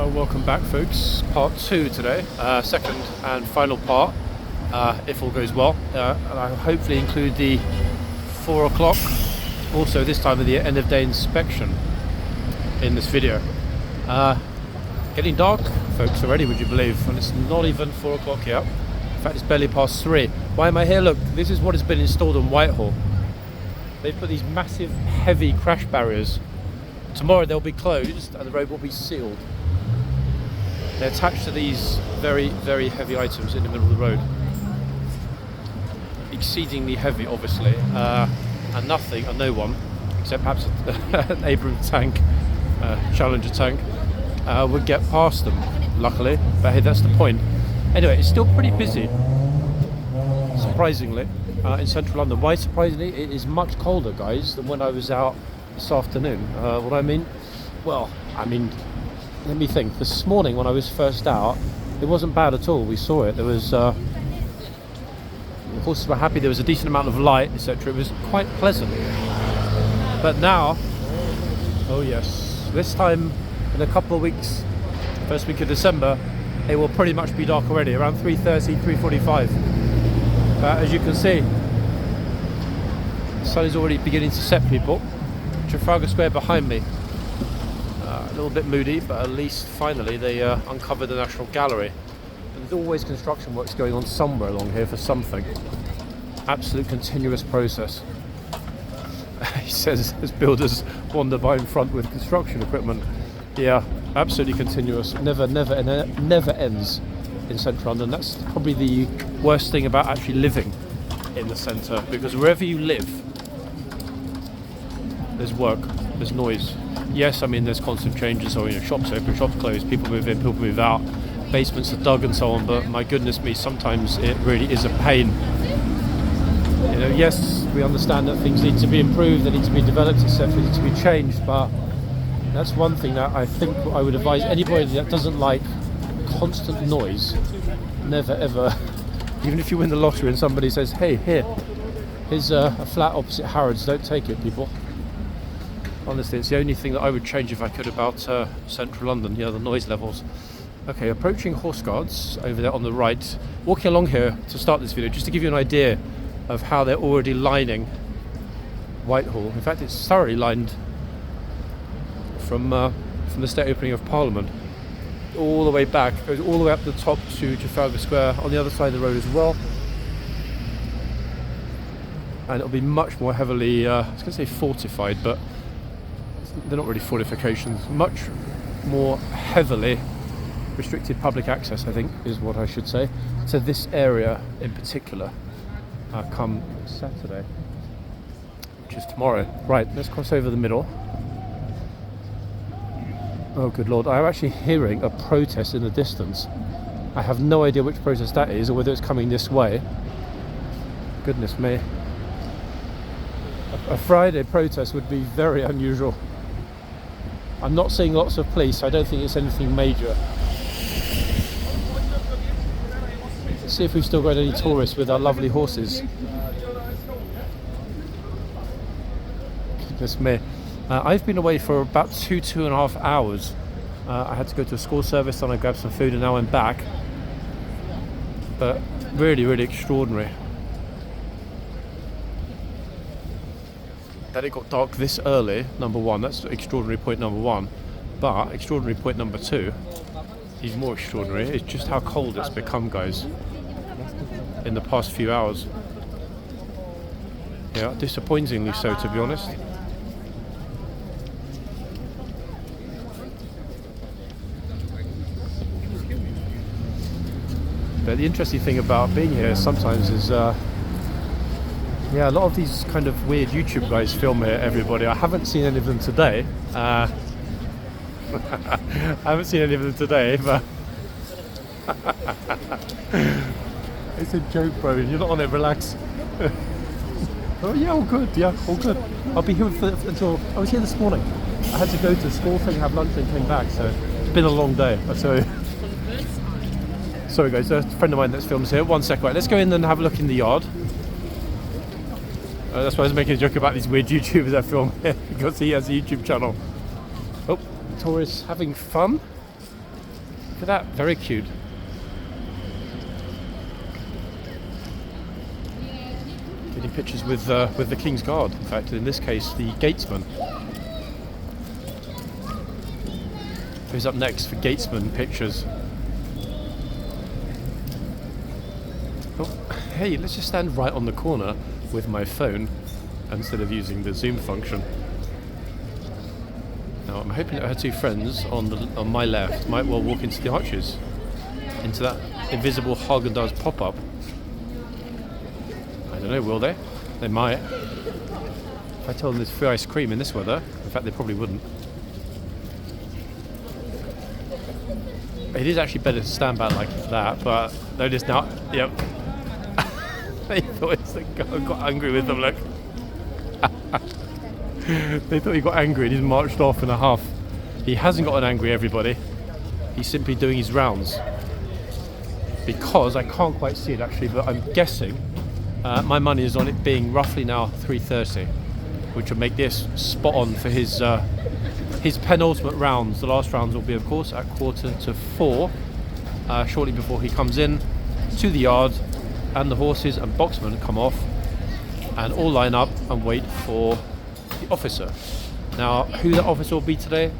Welcome back, folks. Part 2 today, second and final part, if all goes well. And I'll hopefully include the 4 o'clock, also this time of the end of day inspection in this video. Getting dark, folks, already, would you believe? And it's not even 4 o'clock yet. In fact, it's barely past 3. Why am I here? Look, this is what has been installed on Whitehall. They've put these massive, heavy crash barriers. Tomorrow they'll be closed and the road will be sealed. They're attached to these very, very heavy items in the middle of the road. Exceedingly heavy, obviously, and nothing, or no one, except perhaps an Abrams tank, Challenger tank, would get past them, luckily. But hey, that's the point. Anyway, it's still pretty busy, surprisingly, in central London. Why surprisingly? It is much colder, guys, than when I was out this afternoon. What I mean? Well, I mean, let me think. This morning when I was first out, it wasn't bad at all. We saw it. There was, the horses were happy. There was a decent amount of light, etc. It was quite pleasant. But now, oh yes, this time in a couple of weeks, first week of December, it will pretty much be dark already, around 3:30, 3:45. As you can see, the sun is already beginning to set, people. Trafalgar Square behind me. A little bit moody, but at least finally they uncovered the National Gallery. And there's always construction works going on somewhere along here for something. Absolute continuous process. He says as builders wander by in front with construction equipment. Yeah, absolutely continuous. Never ends in central London. That's probably the worst thing about actually living in the centre, because wherever you live, there's work, there's noise. Yes, I mean there's constant changes, so shops open, shops close, people move in, people move out, basements are dug and so on, but my goodness me, sometimes it really is a pain. Yes, we understand that things need to be improved, they need to be developed, etc., need to be changed, but that's one thing that I think I would advise anybody that doesn't like constant noise, never ever, even if you win the lottery and somebody says, hey, here's a flat opposite Harrods, don't take it, people. Honestly, it's the only thing that I would change if I could about central London, the noise levels. Okay, approaching horseguards over there on the right. Walking along here to start this video, just to give you an idea of how they're already lining Whitehall. In fact, it's thoroughly lined from the state opening of Parliament all the way back, goes all the way up the top to Trafalgar Square on the other side of the road as well. And it'll be much more heavily, I was going to say fortified, but they're not really fortifications, much more heavily restricted public access, I think, is what I should say, to this area in particular, come Saturday, which is tomorrow. Right, let's cross over the middle. Oh, good Lord, I'm actually hearing a protest in the distance. I have no idea which protest that is, or whether it's coming this way. Goodness me. A Friday protest would be very unusual. I'm not seeing lots of police, I don't think it's anything major. Let's see if we've still got any tourists with our lovely horses. Goodness me. I've been away for about 2.5 hours. I had to go to a school service, then I grabbed some food, and now I'm back. But really, really extraordinary that it got dark this early, number one. That's extraordinary point number one. But extraordinary point number two, even more extraordinary, is just how cold it's become, guys, in the past few hours. Yeah, disappointingly so, to be honest. But the interesting thing about being here sometimes is yeah, a lot of these kind of weird YouTube guys film here, everybody. I haven't seen any of them today. I haven't seen any of them today, but it's a joke, bro. You're not on it, relax. Oh yeah, all good, yeah, all good. I'll be here until, I was here this morning. I had to go to the school thing, have lunch and came back, so it's been a long day, I tell you. Sorry guys, there's a friend of mine that's films here. 1 sec, right, let's go in and have a look in the yard. That's why I was making a joke about these weird YouTubers I film here, because he has a YouTube channel. Oh, tourists having fun. Look at that, very cute. Getting pictures with the King's Guard. In fact, in this case, the gatesman. Who's up next for gatesman pictures? Oh, hey, let's just stand right on the corner with my phone instead of using the zoom function. Now, I'm hoping that her two friends on my left might well walk into the arches, into that invisible Haagen-Dazs pop-up. I don't know, will they? They might. If I told them there's free ice cream in this weather, in fact they probably wouldn't. It is actually better to stand back like that, but notice now, yep. They thought I got angry with them, look. They thought he got angry and he's marched off in a huff. He hasn't gotten angry, everybody. He's simply doing his rounds. Because, I can't quite see it actually, but I'm guessing my money is on it being roughly now 3:30, which will make this spot on for his penultimate rounds. The last rounds will be, of course, at 3:45, shortly before he comes in to the yard, and the horses and boxmen come off and all line up and wait for the officer. Now, who that officer will be today,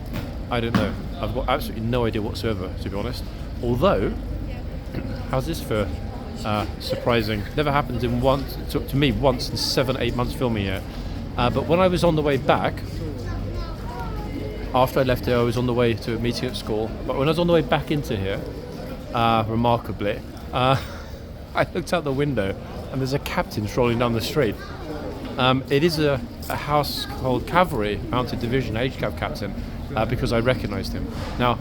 I don't know. I've got absolutely no idea whatsoever, to be honest. Although, how's this for surprising? Never happened to me once in 7-8 months filming here. But when I was on the way back, after I left here, I was on the way to a meeting at school. But when I was on the way back into here, remarkably, I looked out the window and there's a captain strolling down the street. It is a household cavalry mounted division HCAV captain, because I recognised him. Now,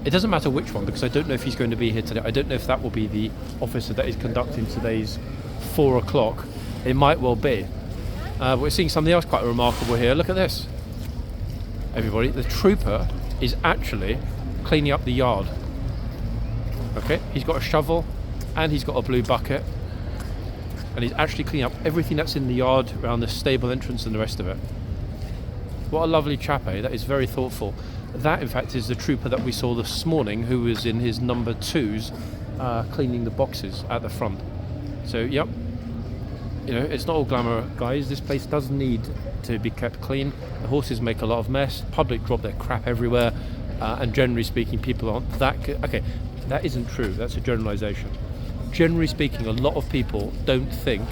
it doesn't matter which one, because I don't know if he's going to be here today. I don't know if that will be the officer that is conducting today's 4 o'clock. It might well be. We're seeing something else quite remarkable here. Look at this. Everybody, the trooper is actually cleaning up the yard. Okay, he's got a shovel and he's got a blue bucket, and he's actually cleaning up everything that's in the yard around the stable entrance and the rest of it. What a lovely chap, eh? That is very thoughtful. That, in fact, is the trooper that we saw this morning, who was in his number 2s, cleaning the boxes at the front. So, yep, you know, it's not all glamour, guys. This place does need to be kept clean. The horses make a lot of mess. Public drop their crap everywhere, and generally speaking, people aren't that good. Okay, that isn't true. That's a generalisation. Generally speaking, a lot of people don't think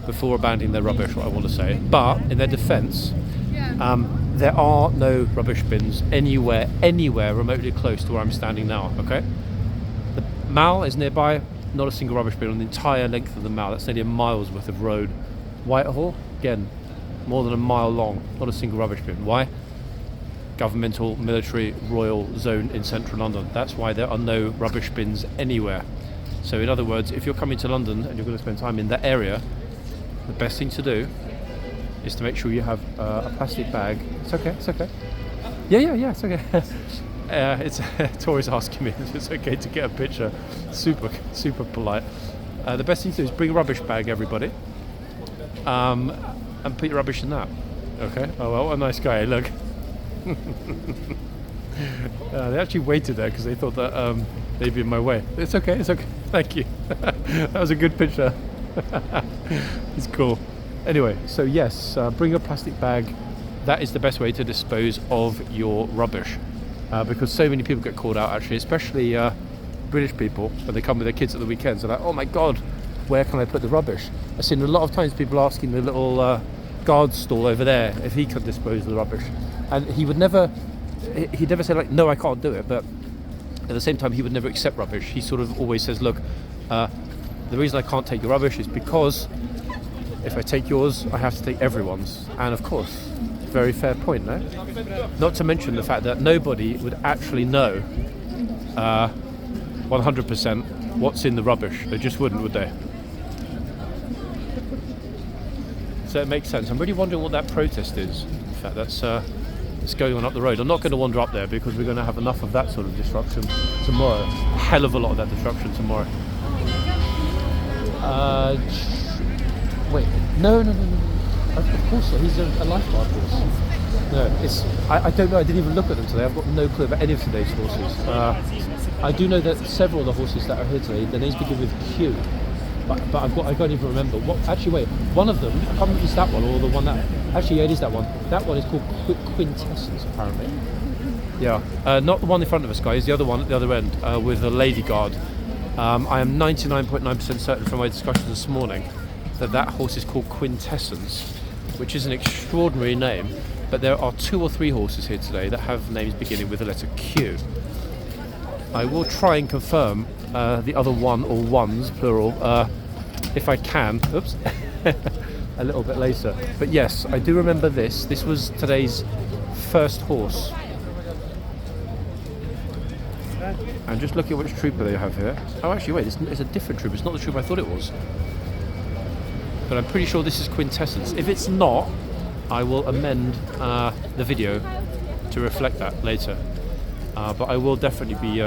before abandoning their rubbish, what I want to say. But in their defence, there are no rubbish bins anywhere remotely close to where I'm standing now, okay? The Mall is nearby, not a single rubbish bin on the entire length of the Mall. That's nearly a mile's worth of road. Whitehall, again, more than a mile long, not a single rubbish bin. Why? Governmental, military, royal zone in central London. That's why there are no rubbish bins anywhere. So in other words, if you're coming to London and you're going to spend time in that area, the best thing to do is to make sure you have a plastic bag. It's okay, it's okay. Yeah, it's okay. It's Tori's asking me if it's okay to get a picture. Super polite. The best thing to do is bring a rubbish bag, everybody, and put your rubbish in that. Okay. Oh well, what a nice guy. Look. They actually waited there because they thought that they'd be in my way. It's okay. Thank you. That was a good picture. It's cool. Anyway, so yes, bring a plastic bag. That is the best way to dispose of your rubbish, because so many people get called out, actually, especially British people, when they come with their kids at the weekends. They're like, oh my god, where can I put the rubbish? I've seen a lot of times people asking the little guard stall over there if he could dispose of the rubbish, and he'd never say like, no, I can't do it, but at the same time he would never accept rubbish. He sort of always says, look, the reason I can't take your rubbish is because if I take yours, I have to take everyone's. And of course, very fair point, no? Not to mention the fact that nobody would actually know 100% what's in the rubbish. They just wouldn't, would they? So it makes sense. I'm really wondering what that protest is. In fact, that's it's going on up the road. I'm not going to wander up there because we're going to have enough of that sort of disruption tomorrow. A hell of a lot of that disruption tomorrow. Wait, no. Of course not. He's a lifeguard horse. No, I don't know. I didn't even look at them today. I've got no clue about any of today's horses. I do know that several of the horses that are here today, their names begin with Q. But I can't even remember. Actually, wait. One of them, I can't remember if it's that one or the one that... Actually, yeah, it is that one. That one is called Quintessence, apparently. Yeah. Not the one in front of us, guys. The other one at the other end with the lady guard. I am 99.9% certain from my discussion this morning that horse is called Quintessence, which is an extraordinary name. But there are 2 or 3 horses here today that have names beginning with the letter Q. I will try and confirm the other one or ones, plural, if I can. Oops. A little bit later. But yes, I do remember this. This was today's first horse. And just look at which trooper they have here. Oh, actually, wait, it's a different trooper. It's not the trooper I thought it was. But I'm pretty sure this is Quintessence. If it's not, I will amend the video to reflect that later. But I will definitely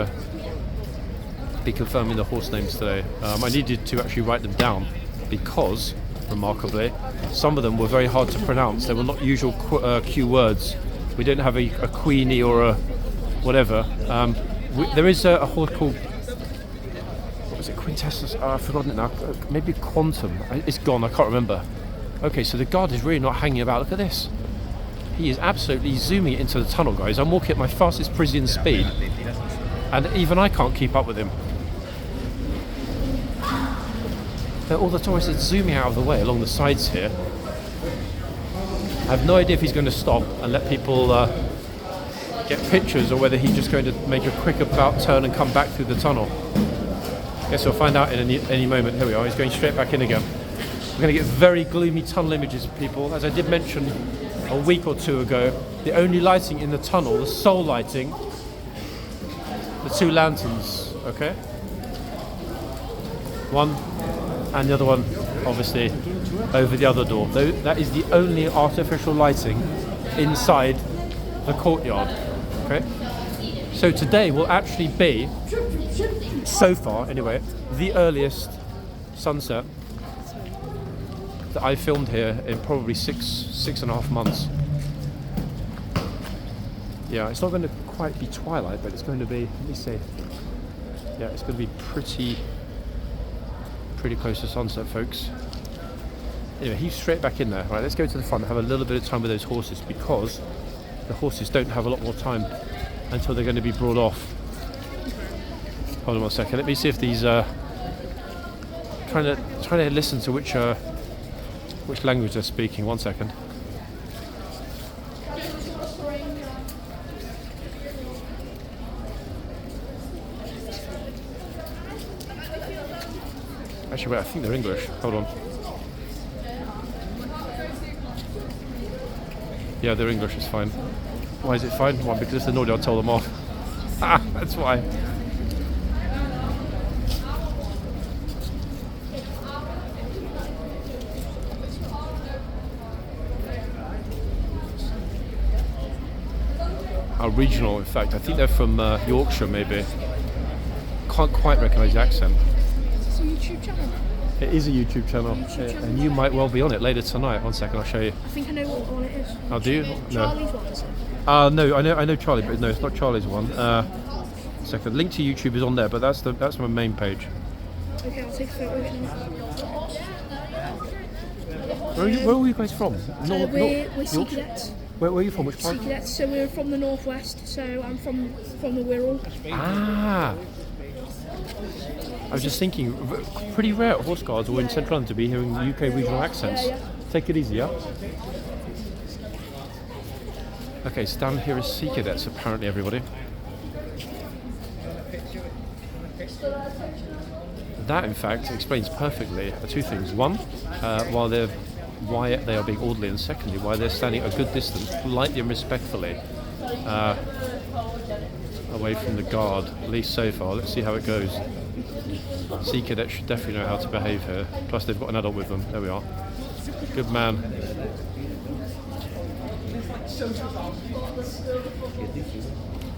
be confirming the horse names today. I needed to actually write them down because, remarkably, some of them were very hard to pronounce. They were not usual Q words. We don't have a queenie or a whatever. There is a horse called, what was it, Quintessence? I've forgotten it now. Maybe Quantum. It's gone, I can't remember. Okay, so the guard is really not hanging about. Look at this. He is absolutely zooming it into the tunnel, guys. I'm walking at my fastest Parisian speed, and even I can't keep up with him. All the tourists are zooming out of the way along the sides here. I have no idea if he's going to stop and let people get pictures, or whether he's just going to make a quick about turn and come back through the tunnel. Guess we'll find out in any moment. Here we are. He's going straight back in again. We're going to get very gloomy tunnel images of people. As I did mention a week or 2 ago, the only lighting in the tunnel, the sole lighting, the 2 lanterns, okay? One and the other one, obviously, over the other door. That is the only artificial lighting inside the courtyard, okay? So today will actually be, so far anyway, the earliest sunset that I filmed here in probably 6.5 months. Yeah, it's not going to quite be twilight, but it's going to be, let me see. Yeah, it's going to be pretty close to sunset, folks. Anyway, he's straight back in there. Right, let's go to the front and have a little bit of time with those horses, because the horses don't have a lot more time until they're going to be brought off. Hold on one second. Let me see if these trying to listen to which language they're speaking. One second. Actually, wait, I think they're English. Hold on. Yeah, they're English, it's fine. Why is it fine? Well, because if they're naughty, I'll tell them off. That's why. Regional, in fact. I think they're from Yorkshire, maybe. Can't quite recognise the accent. Is this a YouTube channel? It is a YouTube channel, and you might well be on it later tonight. One second, I'll show you. I think I know what one it is. Oh, do you? Charlie's one, is it? No, I know Charlie, but no, it's not Charlie's one. Second, link to YouTube is on there, but that's my main page. Okay, I'll take a photo now. Where are you guys from? We're Sea Cadets. Where are you from? Which part? Sea Cadets, so we're from the northwest, so I'm from the Wirral. Ah! I was just thinking, pretty rare at horse guards or in central London to be hearing UK regional accents. Yeah. Take it easy, yeah? Okay, so down here is Sea Cadets, apparently, everybody. That, in fact, explains perfectly 2 things. One, why they are being orderly, and secondly, why they're standing a good distance, politely and respectfully, away from the guard, at least so far. Let's see how it goes. Sea Cadets should definitely know how to behave here. Plus, they've got an adult with them. There we are. Good man.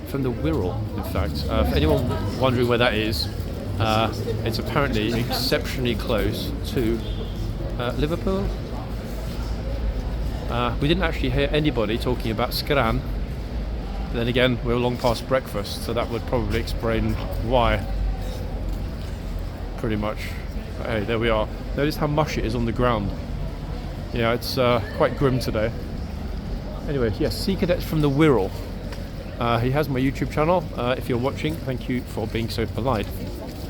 From the Wirral, in fact. For anyone wondering where that is, it's apparently exceptionally close to Liverpool. We didn't actually hear anybody talking about Skran. Then again, we're long past breakfast, so that would probably explain why. Pretty much. But hey, there we are. Notice how mush it is on the ground. Yeah, it's quite grim today. Anyway, yes, Sea Cadets from the Wirral. He has my YouTube channel. If you're watching, thank you for being so polite.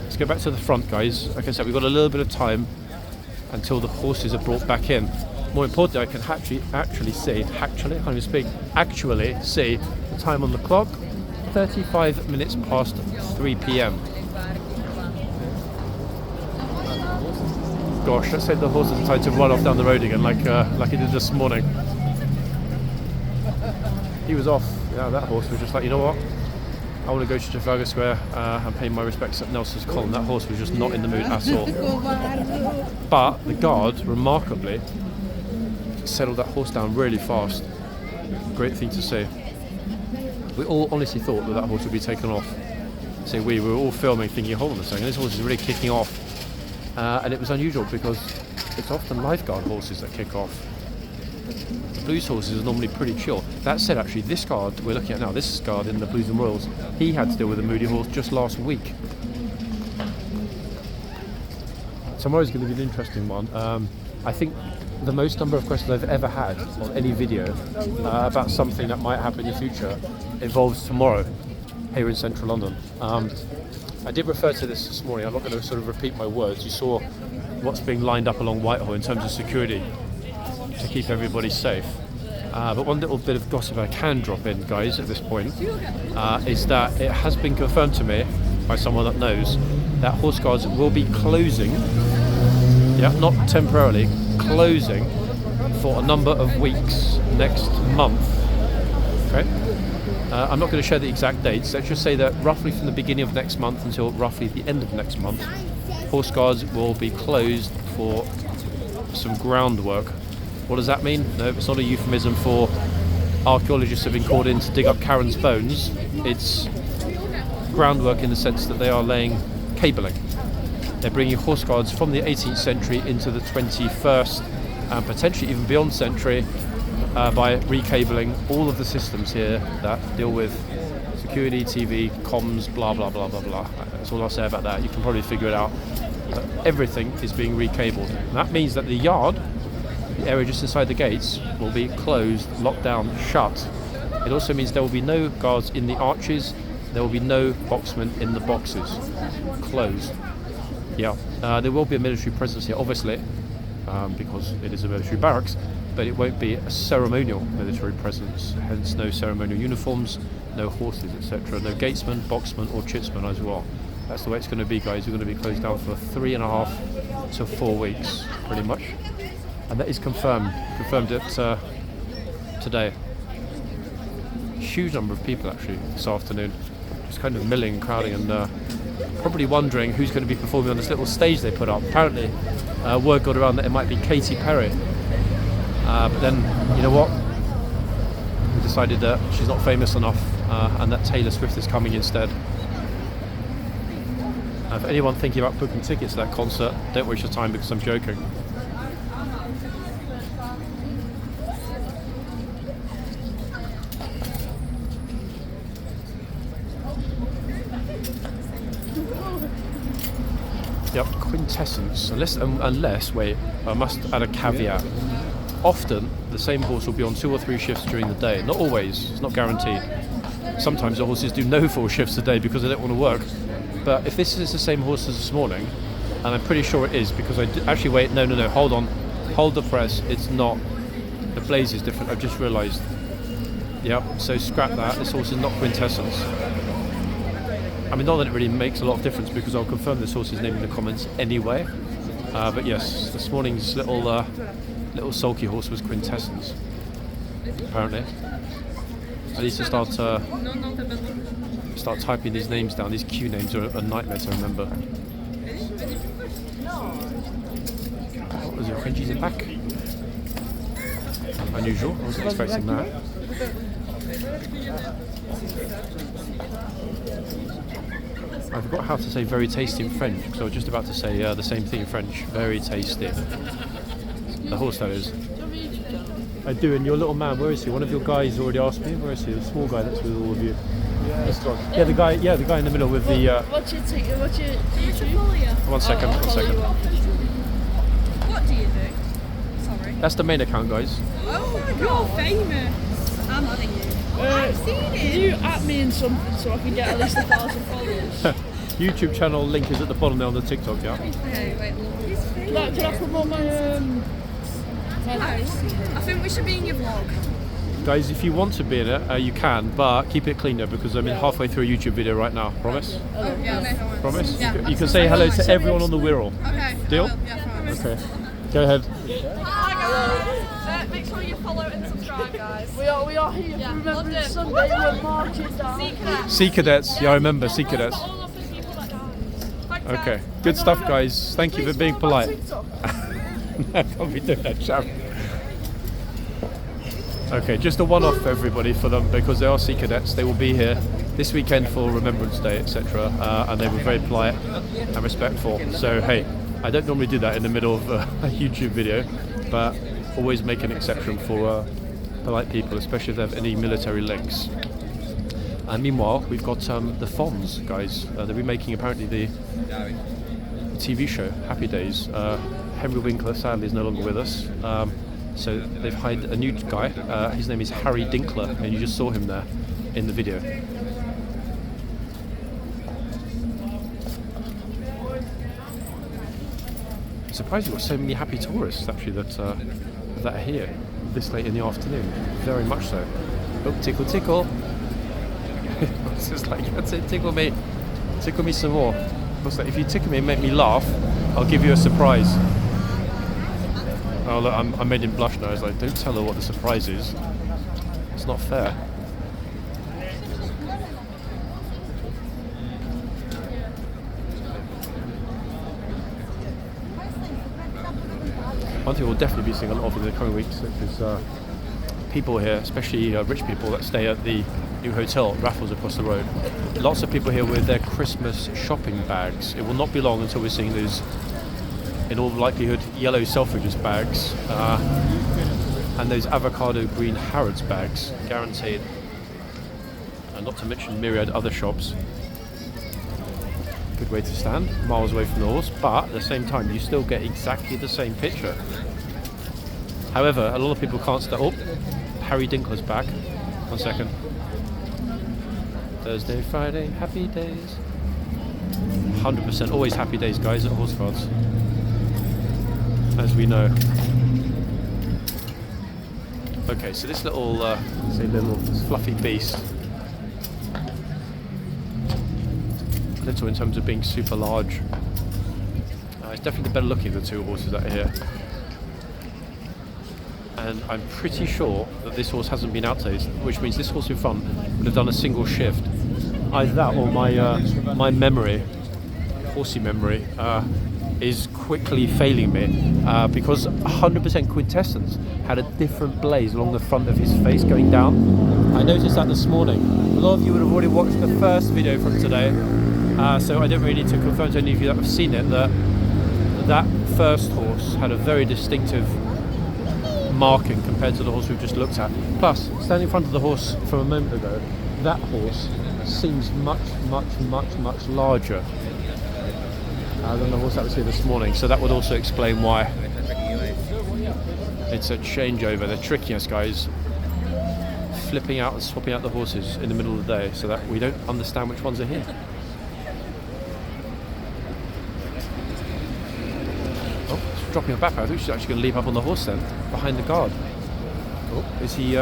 Let's go back to the front, guys. Like I said, we've got a little bit of time until the horses are brought back in. More importantly, I can actually see the time on the clock. 35 minutes past 3 p.m. Gosh, let's say the horses are tied to run off down the road again, like he did this morning. He was off. Yeah, that horse was just like, you know what? I want to go to Trafalgar Square and pay my respects at Nelson's Column. That horse was just not in the mood at all. But the guard, remarkably, settled that horse down really fast. Great thing to see. We all honestly thought that horse would be taken off. So we were all filming thinking, hold on a second, this horse is really kicking off. And it was unusual because it's often lifeguard horses that kick off. The Blues horses are normally pretty chill. That said, actually, this guard we're looking at now, this guard in the Blues and Royals, he had to deal with a moody horse just last week. Tomorrow's going to be an interesting one. I think the most number of questions I've ever had on any video about something that might happen in the future involves tomorrow here in central London. I did refer to this morning. I'm not going to sort of repeat my words. You saw what's being lined up along Whitehall in terms of security to keep everybody safe. But one little bit of gossip I can drop in, guys, at this point, is that it has been confirmed to me by someone that knows that horseguards will be closing, not temporarily, closing for a number of weeks next month. Okay? I'm not going to share the exact dates. Let's just say that roughly from the beginning of next month until roughly the end of next month, horseguards will be closed for some groundwork. What does that mean? No, it's not a euphemism for archaeologists have been called in to dig up Karen's bones. It's groundwork in the sense that they are laying cabling. They're bringing horseguards from the 18th century into the 21st and potentially even beyond century by recabling all of the systems here that deal with security, TV, comms, blah, blah, blah, blah, blah. That's all I'll say about that. You can probably figure it out. But everything is being recabled. And that means that the yard, the area just inside the gates, will be closed, locked down, shut. It also means there will be no guards in the arches. There will be no boxmen in the boxes. Closed. Yeah, there will be a military presence here, obviously, because it is a military barracks, but it won't be a ceremonial military presence, hence no ceremonial uniforms, no horses, etc. No gatesmen, boxmen or chitsmen as well. That's the way it's going to be, guys. We're going to be closed down for 3.5 to 4 weeks, pretty much. And that is confirmed it today. Huge number of people actually this afternoon, just kind of milling, crowding, and probably wondering who's going to be performing on this little stage they put up. Apparently, word got around that it might be Katy Perry. But then, you know what? We decided that she's not famous enough and that Taylor Swift is coming instead. For anyone thinking about booking tickets to that concert, don't waste your time because I'm joking. Yep, quintessence. Unless, wait, I must add a caveat. Often, the same horse will be on 2 or 3 shifts during the day. Not always, it's not guaranteed. Sometimes the horses do no 4 shifts a day because they don't want to work. But if this is the same horse as this morning, and I'm pretty sure it is because actually, wait, no, hold on. Hold the press, it's not. The blaze is different, I've just realised. Yep, so scrap that, this horse is not quintessence. I mean, not that it really makes a lot of difference because I'll confirm this horse's name in the comments anyway. But yes, this morning's little sulky horse was quintessence, apparently. I need to start typing these names down. These Q names are a nightmare to remember. What was it? Frenchies are back. Unusual, I wasn't expecting that. I forgot how to say very tasty in French because I was just about to say the same thing in French. Very tasty. The horse, that is. I do, and your little man, where is he? One of your guys already asked me. Where is he? The small guy that's with all of you. This one. Yeah, the guy in the middle with the. What's your YouTube? One second. What do you do? Sorry. That's the main account, guys. Oh my god. You're famous. I'm adding you. I've seen it. Can you at me in something so I can get at least 1,000 followers? YouTube channel link is at the bottom there on the TikTok, yeah? Okay, wait. He's famous. Can I promote my I think we should be in your vlog. Guys, if you want to be in it, you can, but keep it clean though, because I'm in halfway through a YouTube video right now. Promise? Oh, yeah. Promise? Yeah, You can say hello to everyone on the Wirral. Okay. Deal? Yeah, promise. Okay. Go ahead. Hi guys. Make sure you follow and subscribe, guys. We are here for Remembrance Sunday. We're marching down. Sea Cadets. Sea Cadets. Yeah, I remember Sea Cadets. Okay. Good stuff, guys. Thank you for being polite. I can't be doing that, chap. Okay, just a one-off for everybody for them because they are Sea Cadets. They will be here this weekend for Remembrance Day, etc. And they were very polite and respectful. So hey, I don't normally do that in the middle of a YouTube video, but always make an exception for polite people, especially if they have any military links. And meanwhile, we've got the Fonz guys. They'll be making apparently the TV show Happy Days. Henry Winkler sadly is no longer with us. So they've hired a new guy. His name is Harry Dinkler, and you just saw him there in the video. I'm surprised you've got so many happy tourists actually that are here this late in the afternoon. Very much so. Oh, tickle, tickle. It's just like, that's it, tickle me some more. What's that? If you tickle me and make me laugh, I'll give you a surprise. Oh look, I made him blush now. I was like, don't tell her what the surprise is. It's not fair. One thing we'll definitely be seeing a lot of in the coming weeks is people here, especially rich people that stay at the new hotel, Raffles, across the road. Lots of people here with their Christmas shopping bags. It will not be long until we're seeing those, in all likelihood, yellow Selfridges bags and those avocado green Harrods bags, guaranteed. And not to mention myriad other shops. Good way to stand, miles away from the horse, but at the same time you still get exactly the same picture. However, a lot of people can't stand. Oh, Harry Dinkler's back. 1 second. Thursday, Friday, happy days. 100% always happy days, guys, at horseguards, as we know. Okay, so this little, little fluffy beast, little in terms of being super large. It's definitely the better looking of the two horses that are here. And I'm pretty sure that this horse hasn't been out today, which means this horse in front would have done a single shift. Either that or my memory, horsey memory, is quickly failing me because 100% Quintessence had a different blaze along the front of his face going down. I noticed that this morning. A lot of you would have already watched the first video from today, so I don't really need to confirm to any of you that have seen it that first horse had a very distinctive marking compared to the horse we've just looked at. Plus, standing in front of the horse from a moment ago, that horse seems much larger than the horse that was here this morning. So that would also explain why it's a changeover. They're tricking us, guys, flipping out and swapping out the horses in the middle of the day so that we don't understand which ones are here. Oh, she's dropping her back. I thought she's actually going to leap up on the horse then, behind the guard. Oh, is he...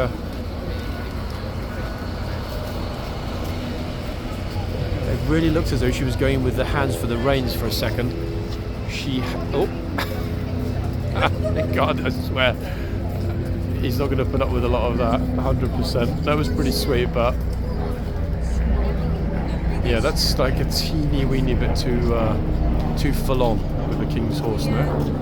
It really looks as though she was going with the hands for the reins for a second. Oh! God, I swear. He's not going to put up with a lot of that, 100%. That was pretty sweet, but... Yeah, that's like a teeny weeny bit too full on with the King's horse now.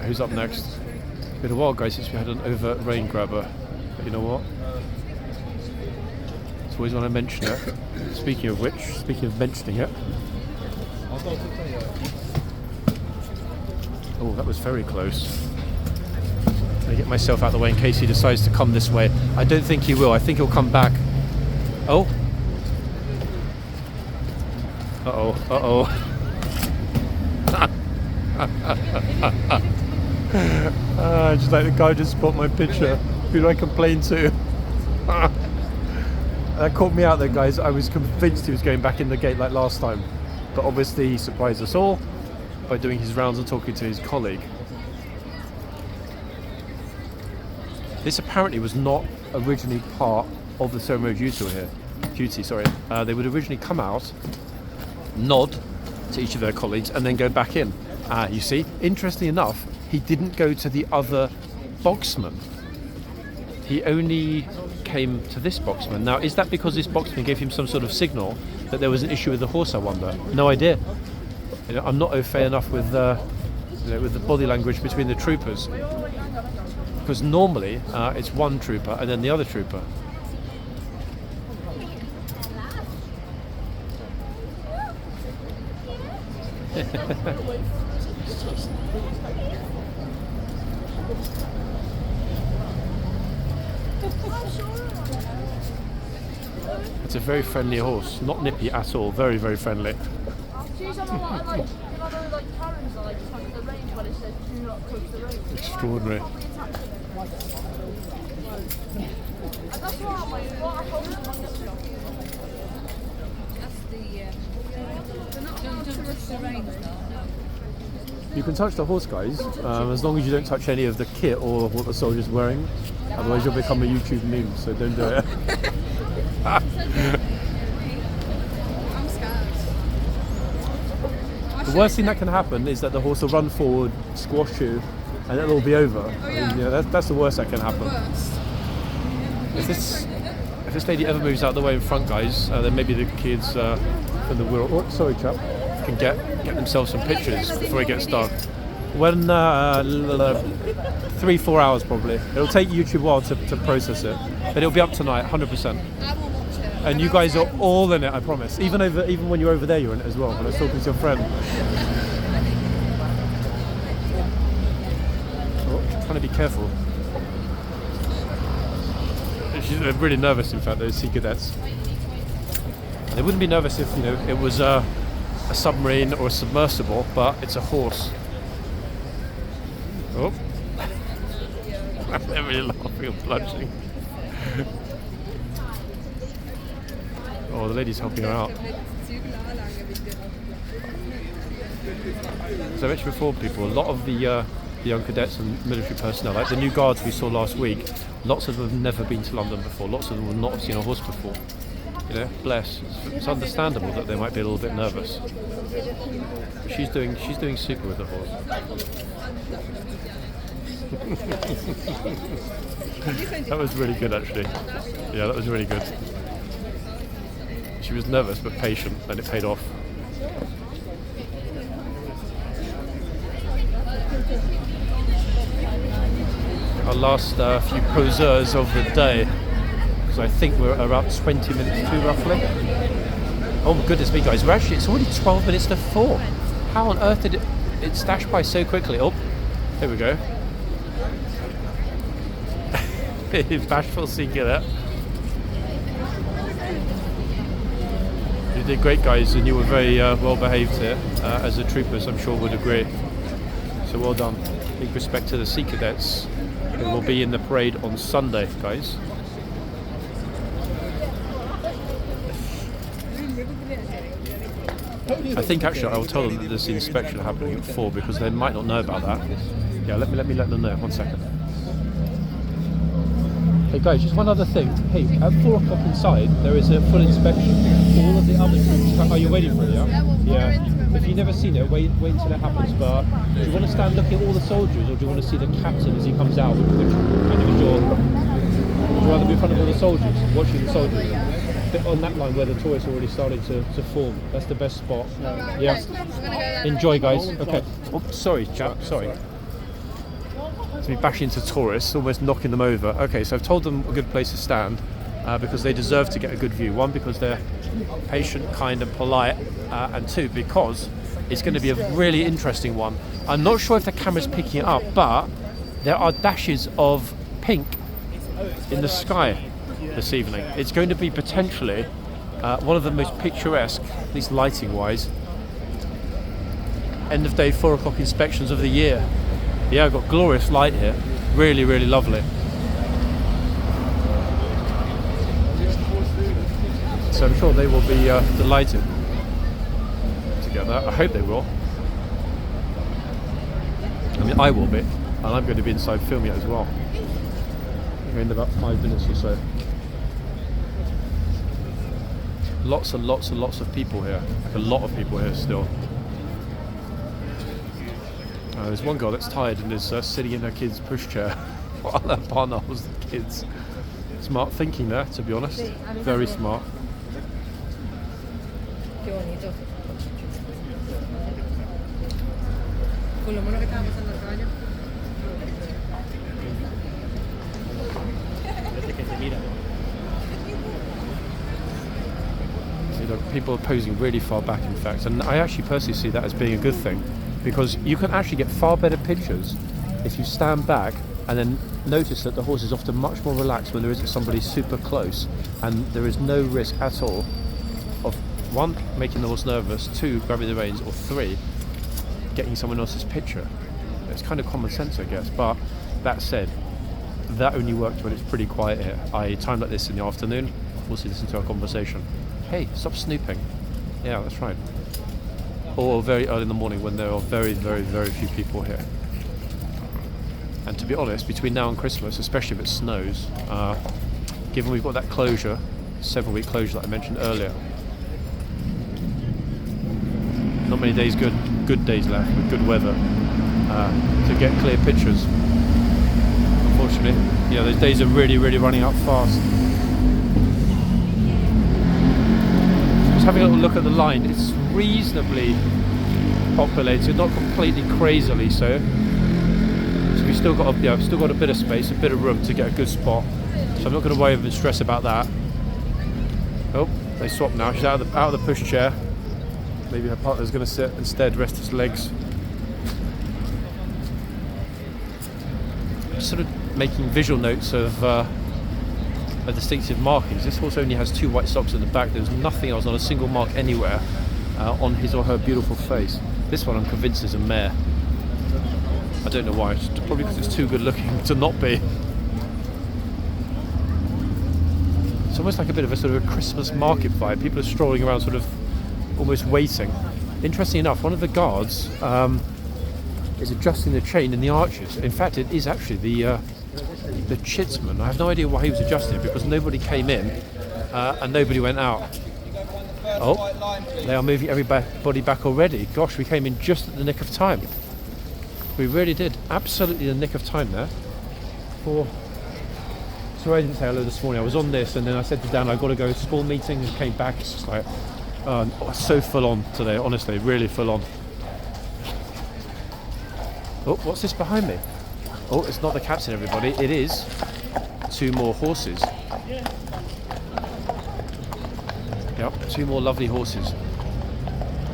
who's up next. It's been a while, guys, since we had an overt rain grabber. But you know what? It's always when I mention it. Speaking of which, speaking of mentioning it. Oh, that was very close. I'm going to get myself out of the way in case he decides to come this way. I don't think he will. I think he'll come back. Oh. Uh-oh. Just like the guy just spot my picture. Who do I complain to? That caught me out there, guys. I was convinced he was going back in the gate like last time. But obviously he surprised us all by doing his rounds and talking to his colleague. This apparently was not originally part of the ceremonial duty here. They would originally come out, nod to each of their colleagues, and then go back in. You see, interestingly enough, he didn't go to the other boxman. He only came to this boxman. Now, is that because this boxman gave him some sort of signal that there was an issue with the horse, I wonder? No idea. You know, I'm not au fait enough with with the body language between the troopers, because normally it's one trooper and then the other trooper. It's a very friendly horse, not nippy at all, very, very friendly. Extraordinary. You can touch the horse, guys, as long as you don't touch any of the kit or what the soldier's wearing. Otherwise you'll become a YouTube meme, so don't do it. I'm scared. The worst thing that can happen is that the horse will run forward, squash you, and it'll all be over. Oh, yeah. And, that's the worst that can happen. If this lady ever moves out of the way in front, guys, then maybe the kids from the wheel. Oh, sorry, chap. Can get themselves some pictures before it gets dark. When 3-4 hours probably. It'll take YouTube a while to process it, but it'll be up tonight, 100%. And you guys are all in it, I promise. Even when you're over there, you're in it as well. When I was talking to your friend. Oh, trying to be careful. They're really nervous, in fact, those sea cadets. And they wouldn't be nervous if it was a submarine or a submersible, but it's a horse. Oh. They're really laughing and blushing. Oh, the lady's helping her out. So I mentioned before, people, a lot of the young cadets and military personnel, like the new guards we saw last week, lots of them have never been to London before. Lots of them will not have seen a horse before. Bless. It's understandable that they might be a little bit nervous. But she's doing super with the horse. That was really good, actually. Yeah, that was really good. She was nervous but patient, and it paid off. Our last few poseurs of the day, because I think we're about 20 minutes to roughly. Oh my goodness me, guys, it's already 12 minutes to 4. How on earth did it stash by so quickly? Oh, here we go. Bashful seeker there. You did great, guys, and you were very well behaved here, as the troopers I'm sure would agree. So well done. Big respect to the sea cadets who will be in the parade on Sunday, guys. I think actually I'll tell them that there's the inspection happening at 4 because they might not know about that. Yeah, let me let them know. 1 second. Hey guys, just one other thing. Hey, at 4 o'clock inside there is a full inspection. All of the other troops. Are you waiting for it? Yeah. If you've never seen it, wait until it happens. But do you want to stand looking at all the soldiers, or do you want to see the captain as he comes out? Would you rather be in front of all the soldiers, watching the soldiers? On that line where the tourists are already starting to form. That's the best spot. Yeah. Enjoy, guys. Okay. Oh, sorry, chap. Sorry. to be bashing into tourists, almost knocking them over. Okay, so I've told them a good place to stand because they deserve to get a good view. One, because they're patient, kind and polite, and two, because it's going to be a really interesting one. I'm not sure if the camera's picking it up, but there are dashes of pink in the sky this evening. It's going to be potentially one of the most picturesque, at least lighting wise, end of day 4 o'clock inspections of the year. Yeah, I've got glorious light here. Really, really lovely. So I'm sure they will be delighted to get that. I hope they will. I mean, I will be, and I'm going to be inside filming it as well. In about 5 minutes or so. Lots and lots and lots of people here. Like a lot of people here still. There's one girl that's tired and is sitting in her kid's pushchair while her partner holds the kids. Smart thinking there, to be honest. Very smart. People are posing really far back, in fact, and I actually personally see that as being a good thing, because you can actually get far better pictures if you stand back and then notice that the horse is often much more relaxed when there isn't somebody super close, and there is no risk at all of, one, making the horse nervous, two, grabbing the reins, or three, getting someone else's picture. It's kind of common sense, I guess, but that said, that only works when it's pretty quiet here. Time like this in the afternoon, mostly listen to our conversation. Hey, stop snooping. Yeah, that's right. Or very early in the morning when there are very, very, very few people here. And to be honest, between now and Christmas, especially if it snows, given we've got that closure, 7-week closure that I mentioned earlier, not many days, good days left with good weather to get clear pictures. Unfortunately, yeah, those days are really, really running out fast. Having a little look at the line, it's reasonably populated, not completely crazily so. So we've still got a bit of space, a bit of room to get a good spot. So I'm not going to worry and stress about that. Oh, they swapped now. She's out of the pushchair. Maybe her partner's going to sit instead, rest his legs. Just sort of making visual notes of distinctive markings. This horse only has 2 white socks in the back. There's nothing else, not a single mark anywhere on his or her beautiful face. This one I'm convinced is a mare. I don't know why, it's probably because it's too good looking to not be. It's almost like a bit of a sort of a Christmas market vibe. People are strolling around sort of almost waiting. Interestingly enough, one of the guards is adjusting the chain in the arches. In fact, it is actually the chitsman. I have no idea why he was adjusting it, because nobody came in and nobody went out. Oh, they are moving everybody back already. Gosh, we came in just at the nick of time. We really did. Absolutely the nick of time there. So I didn't say hello this morning. I was on this and then I said to Dan, I've got to go to school meeting, and came back. It's just like, so full on today, honestly, really full on. Oh, what's this behind me? Oh, it's not the captain, everybody. It is 2 more horses. Yep, 2 more lovely horses.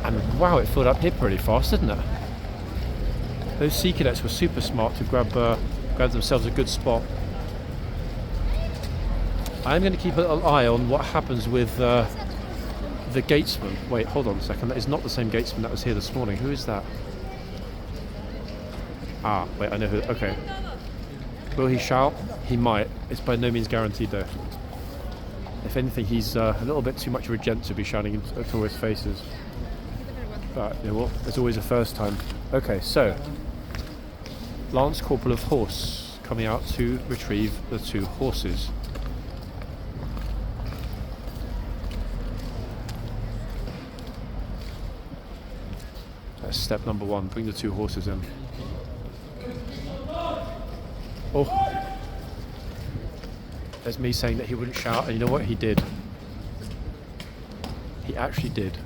And wow, it filled up here pretty fast, didn't it? Those sea cadets were super smart to grab themselves a good spot. I'm going to keep an eye on what happens with the gatesman. Wait, hold on a second. That is not the same gatesman that was here this morning. Who is that? Ah, wait, I know who. Okay. Will he shout? He might. It's by no means guaranteed, though. If anything, he's a little bit too much of a gent to be shouting into tourists' faces. But, yeah, well, it's always a first time. Okay, so Lance Corporal of Horse coming out to retrieve the 2 horses. That's step number 1. Bring the 2 horses in. Oh, there's me saying that he wouldn't shout, and you know what? He did. He actually did.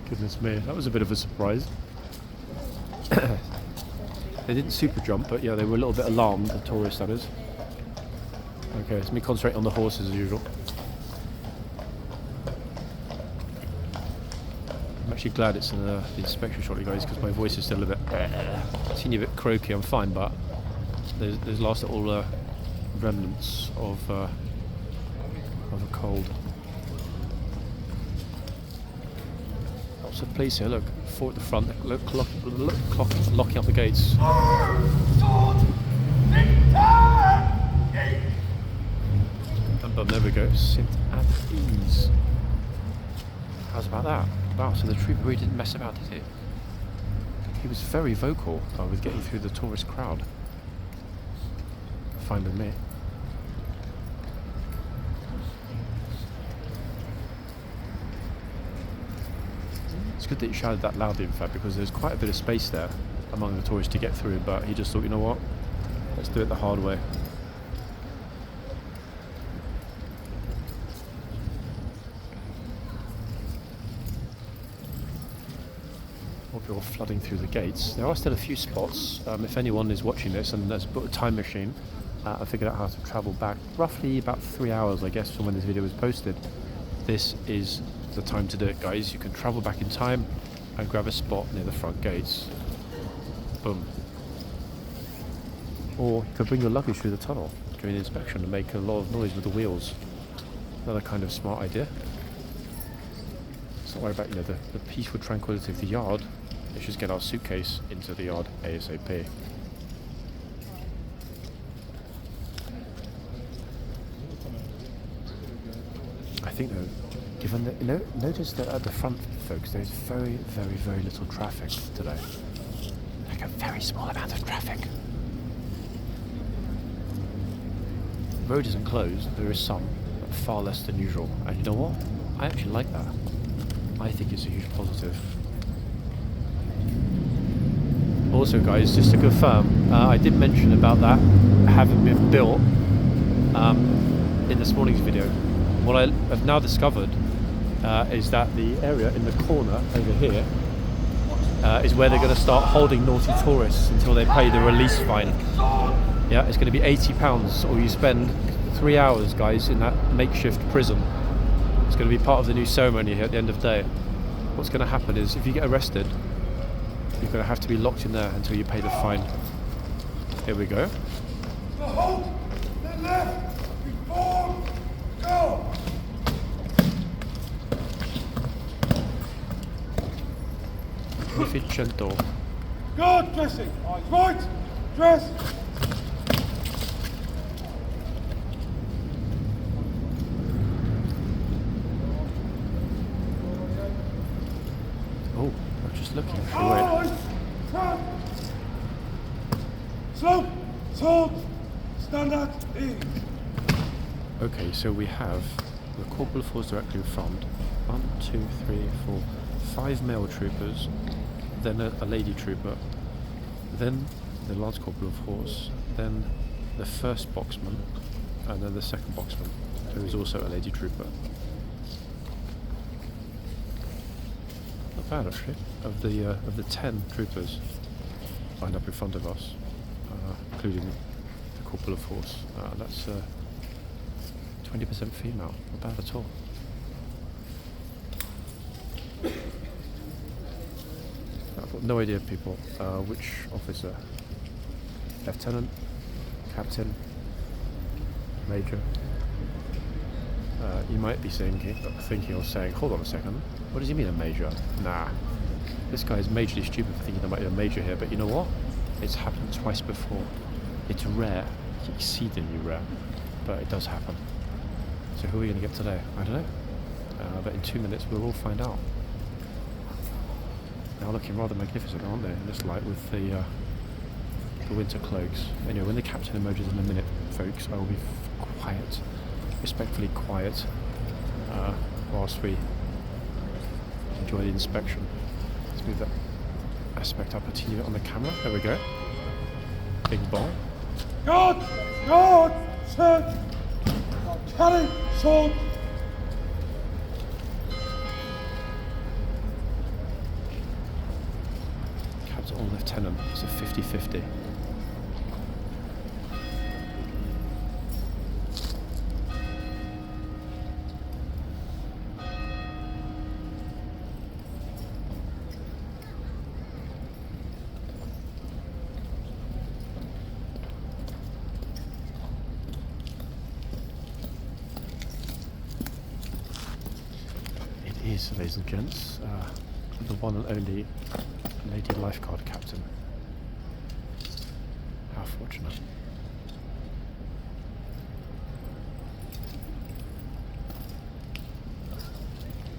Goodness me, that was a bit of a surprise. They didn't super jump, but yeah, they were a little bit alarmed, the tourists, that is. Okay, let me concentrate on the horses as usual. I'm actually glad it's in the inspection shortly, guys, because my voice is still a bit teeny bit croaky. I'm fine, but there's last little remnants of a cold. Lots of police here. Look, four at the front. Look, locking up the gates. There we go. Sit at ease. How's about that? Wow, so the trooper really didn't mess about, did he? He was very vocal with getting through the tourist crowd. Fine with me. It's good that he shouted that loudly, in fact, because there's quite a bit of space there among the tourists to get through, but he just thought, you know what? Let's do it the hard way. People flooding through the gates. There are still a few spots. If anyone is watching this and has bought a time machine, I figured out how to travel back roughly about 3 hours, I guess, from when this video was posted. This is the time to do it, guys. You can travel back in time and grab a spot near the front gates. Boom. Or you could bring your luggage through the tunnel during the inspection and make a lot of noise with the wheels. Another kind of smart idea. Let's not worry about, the peaceful tranquility of the yard. Let's just get our suitcase into the yard ASAP. I think though, given that, notice that at the front, folks, there's very, very, very little traffic today. Like a very small amount of traffic. The road isn't closed, there is some, but far less than usual. And you know what? I actually like that. I think it's a huge positive. Also, guys, just to confirm, I did mention about that having been built in this morning's video. What I have now discovered is that the area in the corner over here is where they're going to start holding naughty tourists until they pay the release fine. Yeah, it's going to be £80, or you spend 3 hours, guys, in that makeshift prison. It's going to be part of the new ceremony here at the end of the day. What's going to happen is, if you get arrested, you're going to have to be locked in there until you pay the fine. Here we go. The halt! The left! Before! Go! Movimento. Guard dressing! Eyes right! Dress! Oh, I'm just looking for it. Eyes! Turn! Slope! Sword! Stand at ease! Okay, so we have the corporal of horse directly in front. 1, 2, 3, 4, 5 male troopers, then a lady trooper, then the lance corporal of horse, then the first boxman, and then the second boxman, who is also a lady trooper. Not bad, actually. Of the 10 troopers lined up in front of us, including the corporal of horse, that's 20% female. Not bad at all. I've got no idea, people, which officer. Lieutenant, captain, major. You might be thinking or saying, hold on a second, what does he mean a major? Nah, this guy is majorly stupid for thinking there might be a major here, but you know what? It's happened twice before. It's rare, exceedingly rare, but it does happen. So who are we going to get today? I don't know. But in 2 minutes we'll all find out. Now looking rather magnificent, aren't they, in this light with the winter cloaks. Anyway, when the captain emerges in a minute, folks, I will be quiet, respectfully quiet, whilst we enjoy the inspection. Let's move that aspect up a teeny bit on the camera. There we go. Big ball. Guard! Guard! Search! Carry! Sword! sergeant or lieutenant. It's a 50-50. Ladies and gents, the one and only lady lifeguard captain. How fortunate.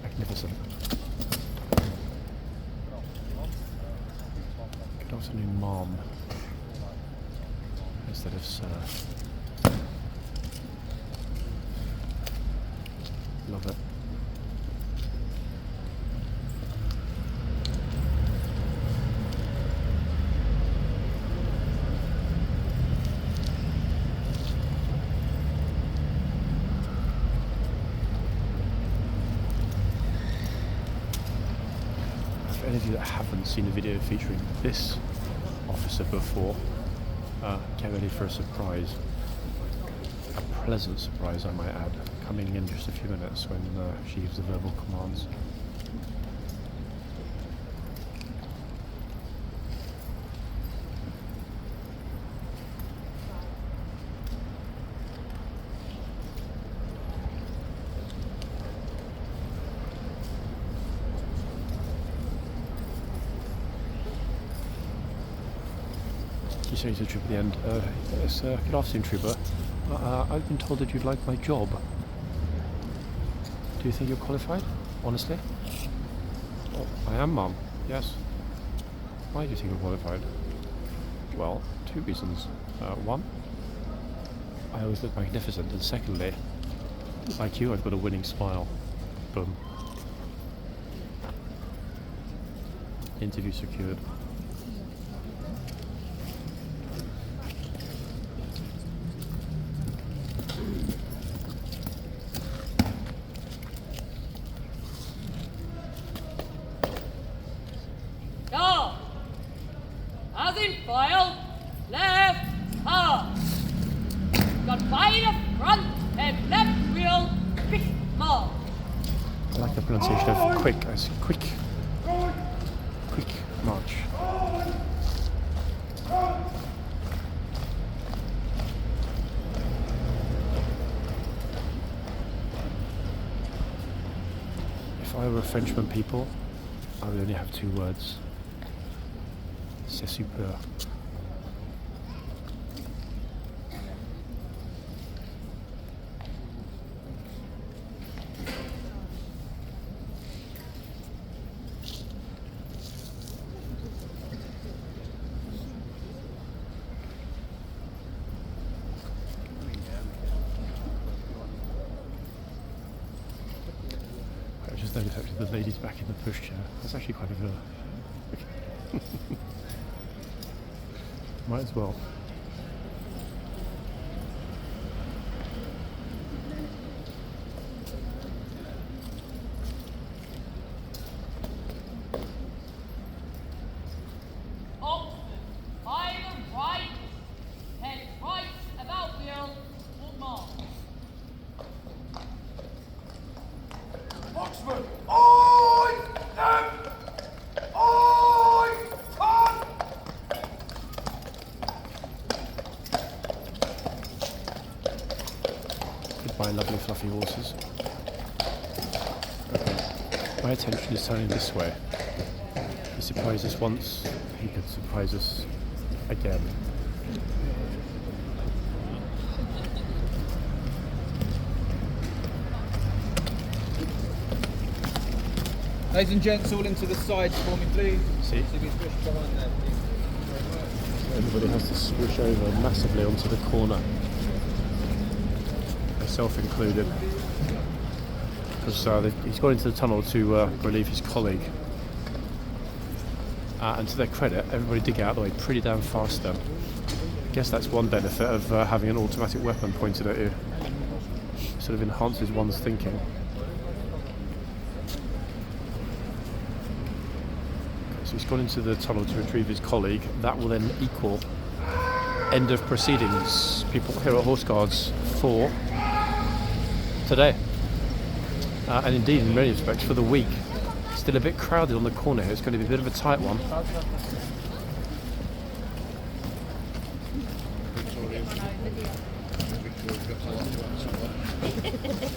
Magnificent. Good afternoon, Mom, instead of Sir. Love it. For any of you that haven't seen a video featuring this officer before, get ready for a surprise. A pleasant surprise, I might add, coming in just a few minutes when she gives the verbal commands. You say to the trooper at the end, yes, good afternoon, trooper. I've been told that you'd like my job. Do you think you're qualified? Honestly? Oh, I am, Mum. Yes. Why do you think you're qualified? Well, two reasons. One, I always look magnificent, and secondly, like you, I've got a winning smile. Boom. Interview secured. Go! As in file, left half. Got by the front and left wheel, quick march. I like the pronunciation of quick. I say quick. Quick march. If I were a Frenchman, people, I would only have two words. C'est super. I just noticed actually the lady's back in the pushchair. That's actually quite a villa. Might as well. Oxford, by the right, head right about wheel, full march. Oxford! Oi! Them! Oi! Come! Goodbye, lovely fluffy horses. Okay. My attention is turning this way. He surprised us once, he could surprise us again. Ladies and gents, all into the sides for me, please. See? So you switch behind there, please. Everybody has to switch over massively onto the corner, myself included, because he's gone into the tunnel to relieve his colleague. And to their credit, everybody did get out of the way pretty damn fast then. I guess that's one benefit of having an automatic weapon pointed at you. Sort of enhances one's thinking. Okay, so He's gone into the tunnel to retrieve his colleague. That will then equal end of proceedings, people here at Horse Guards, for today. And indeed, in many respects, for the week. Still a bit crowded on the corner here. It's going to be a bit of a tight one.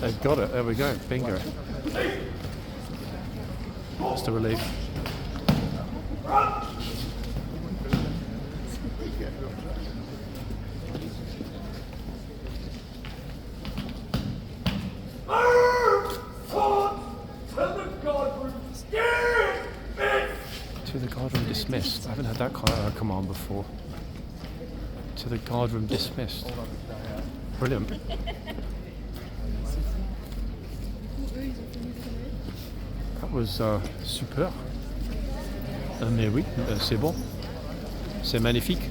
They've got it. There we go. Bingo. Just a relief. To the guardroom dismissed. I haven't had that command before. To the guardroom dismissed. Brilliant. That was super. Mais oui, c'est bon. C'est magnifique.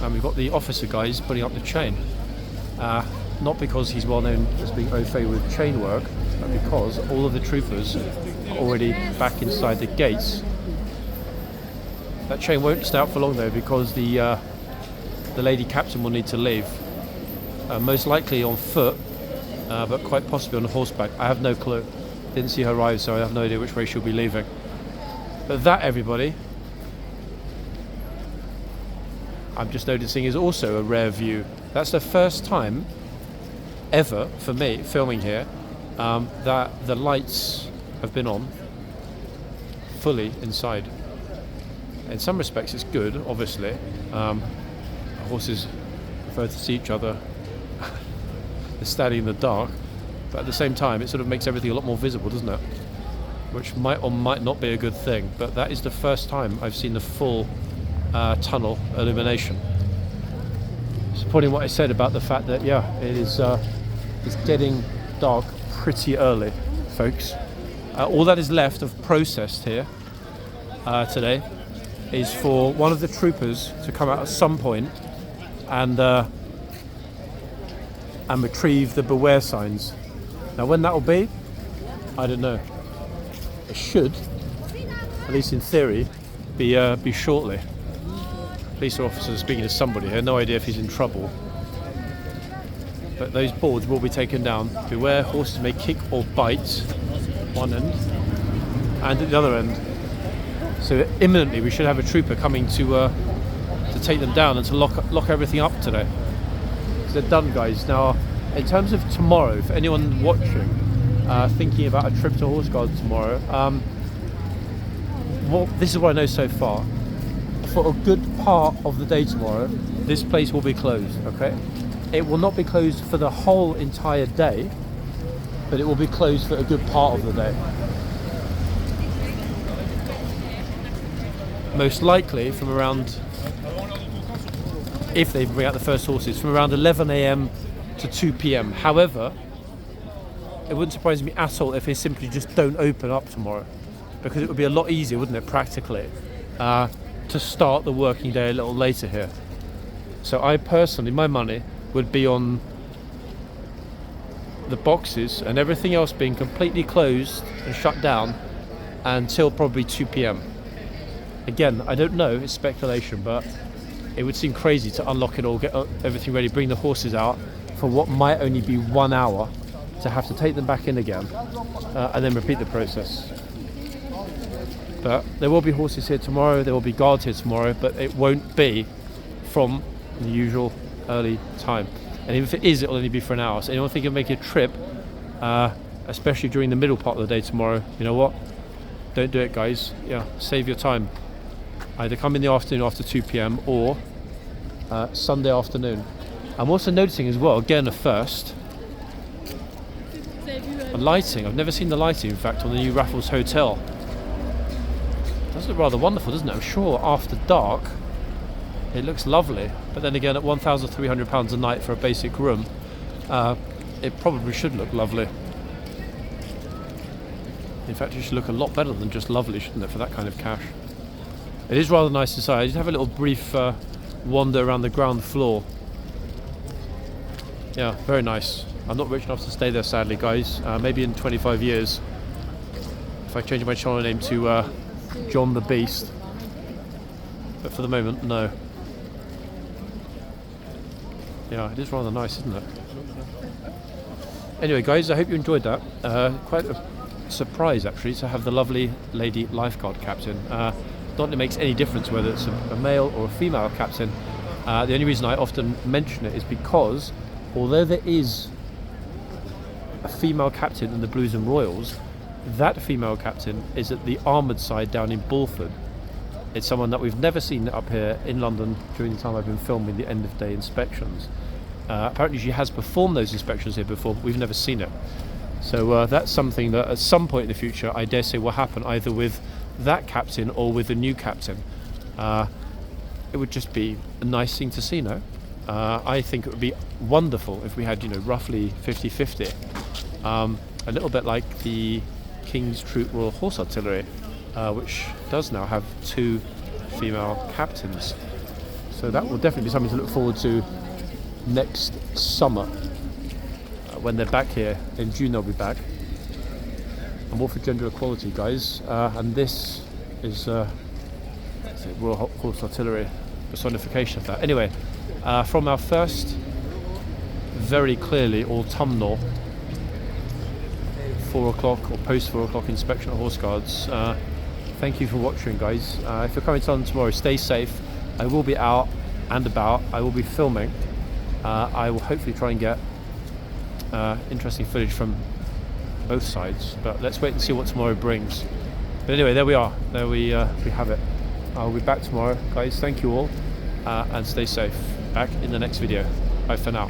And we've got the officer guys putting up the chain. Not because he's well known as being au fait with chain work, but because all of the troopers are already back inside the gates. That chain won't stay out for long though, because the lady captain will need to leave. Most likely on foot, but quite possibly on horseback. I have no clue. Didn't see her arrive, so I have no idea which way she'll be leaving. But that, everybody, I'm just noticing, is also a rare view. That's the first time ever for me filming here that the lights have been on fully inside. In some respects it's good, obviously. Horses prefer to see each other they're standing in the dark, but at the same time it sort of makes everything a lot more visible, doesn't it? Which might or might not be a good thing, but that is the first time I've seen the full tunnel illumination. Supporting what I said about the fact that, yeah, it's getting dark pretty early, folks. All that is left of processed here today is for one of the troopers to come out at some point and retrieve the beware signs. Now when that will be, I don't know. It should, at least in theory, be shortly. Police officer speaking to somebody here, no idea if he's in trouble. But those boards will be taken down. Beware, horses may kick or bite, one end, and at the other end. So imminently we should have a trooper coming to take them down and to lock everything up today. So they're done, guys. Now, in terms of tomorrow, for anyone watching, thinking about a trip to Horse Guards tomorrow, well, this is what I know so far. For a good part of the day tomorrow, this place will be closed, okay? It will not be closed for the whole entire day, but it will be closed for a good part of the day. Most likely from around, if they bring out the first horses, from around 11 AM to 2 PM. However, it wouldn't surprise me at all if they simply just don't open up tomorrow, because it would be a lot easier, wouldn't it, practically, to start the working day a little later here. So I personally, my money would be on the boxes and everything else being completely closed and shut down until probably 2 PM. Again, I don't know, it's speculation, but it would seem crazy to unlock it all, get everything ready, bring the horses out for what might only be 1 hour, to have to take them back in again and then repeat the process. But there will be horses here tomorrow, there will be guards here tomorrow, but it won't be from the usual early time. And even if it is, it'll only be for an hour. So anyone thinking of making a trip, especially during the middle part of the day tomorrow, you know what? Don't do it, guys. Yeah, save your time. Either come in the afternoon after 2 PM or Sunday afternoon. I'm also noticing as well, again a first, the lighting. I've never seen the lighting, in fact, on the new Raffles Hotel. It does look rather wonderful, doesn't it? I'm sure after dark it looks lovely, but then again at £1,300 a night for a basic room, it probably should look lovely. In fact, it should look a lot better than just lovely, shouldn't it, for that kind of cash? It is rather nice inside. I did have a little brief wander around the ground floor. Yeah, very nice. I'm not rich enough to stay there, sadly, guys. Maybe in 25 years, if I change my channel name to John the Beast. But for the moment, no. Yeah, it is rather nice, isn't it? Anyway, guys, I hope you enjoyed that. Quite a surprise, actually, to have the lovely lady lifeguard captain. Not that it makes any difference whether it's a male or a female captain. The only reason I often mention it is because, although there is a female captain in the Blues and Royals, that female captain is at the armoured side down in Bulford. It's someone that we've never seen up here in London during the time I've been filming the end of day inspections. Apparently she has performed those inspections here before, but we've never seen it. So that's something that at some point in the future I dare say will happen either with that captain or with the new captain. It would just be a nice thing to see, no? I think it would be wonderful if we had, roughly 50-50. A little bit like the King's Troop Royal Horse Artillery, which does now have 2 female captains. So that will definitely be something to look forward to next summer. When they're back here in June, they'll be back. I'm all for gender equality, guys, and this is Royal Horse Artillery personification of that. Anyway, from our first very clearly autumnal 4 o'clock or post 4 o'clock inspection at Horse Guards, thank you for watching, guys. If you're coming to London tomorrow, stay safe. I will be out and about. I will be filming. I will hopefully try and get interesting footage from both sides, but let's wait and see what tomorrow brings. But anyway, there we are. There we have it. I'll be back tomorrow, guys. Thank you all, and stay safe. Back in the next video. Bye for now.